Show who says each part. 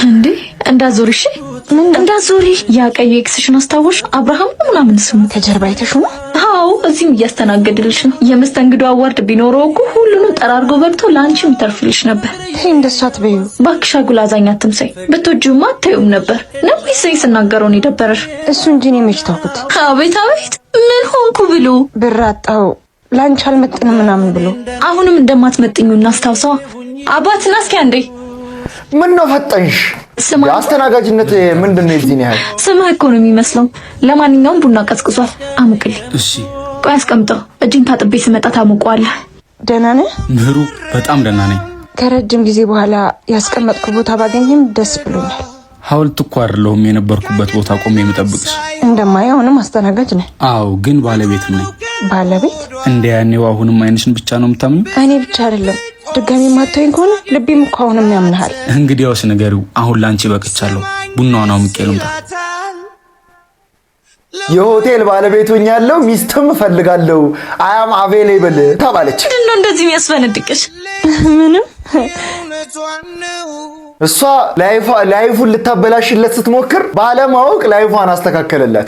Speaker 1: እንዴ እንዳዞርሽ እንዳዞሪ ያ ቀይ ኤክስሽን አስታወሽ? አብርሃም ምናምን ስሙ
Speaker 2: ከጀርባ አይተሽው?
Speaker 1: አዎ እዚህም እያስተናገድልሽ ነው። የመስተንግዶ አዋርድ ቢኖረው እኮ ሁሉንም ጠራርጎ በልቶ ላንቺ ይተርፍልሽ ነበር።
Speaker 2: ተይ እንደሱ አትበይው
Speaker 1: ባክሽ፣ አጉላዛኛ አትምሰይ። ብትወጂውማ አታዩም ነበር ነው ወይስ ሲናገረው ነው የደበረሽ?
Speaker 2: እሱ እንጂ እኔ መች ተውኩት።
Speaker 1: አቤት አቤት ምን ሆንኩ ብሎ
Speaker 2: ብር አጣው ላንቺ አልመጥንም ምናምን ብሎ
Speaker 1: አሁንም እንደማትመጥኙ እናስታውሰዋ። አባትና እስኪ አንዴ
Speaker 3: ምን ነው ፈጠንሽ? አስተናጋጅነት ምንድነው? እዚህ ያህል
Speaker 1: ስምህ እኮ ነው የሚመስለው። ለማንኛውም ቡና ቀዝቅዟል፣ አሙቅል።
Speaker 4: እሺ
Speaker 1: ቆይ አስቀምጠው፣ እጅን ታጥቤ ስመጣ ታሙቀዋለህ።
Speaker 2: ደህና ነህ?
Speaker 4: ምህሩ በጣም ደህና ነኝ።
Speaker 2: ከረጅም ጊዜ በኋላ ያስቀመጥኩ ቦታ ባገኝም ደስ ብሎኛል።
Speaker 4: ሐውልት እኮ አይደለሁም የነበርኩበት ቦታ ቆሜ የምጠብቅሽ።
Speaker 2: እንደማየው አሁንም አስተናጋጅ ነህ?
Speaker 4: አዎ ግን ባለቤትም ነኝ።
Speaker 2: ባለቤት?
Speaker 4: እንደ ያኔው አሁንም አይንሽን ብቻ ነው የምታምኚው?
Speaker 2: እኔ ብቻ አይደለም ድጋሚ ማታየኝ ከሆነ ልቤም እኮ አሁንም ያምንሃል።
Speaker 4: እንግዲያውስ ንገሪው፣ አሁን ላንቺ በቅቻለሁ። ቡናውን አውቄ ልምጣ።
Speaker 3: የሆቴል ባለቤት ሆኛለሁ፣ ሚስትም እፈልጋለሁ፣ አያም አቬሌብል ተባለች።
Speaker 1: ምንድነው እንደዚህ የሚያስፈነድቅሽ?
Speaker 2: ምንም
Speaker 3: እሷ ላይፉን ልታበላሽለት ስትሞክር ባለማወቅ ላይፏን አስተካከለላት።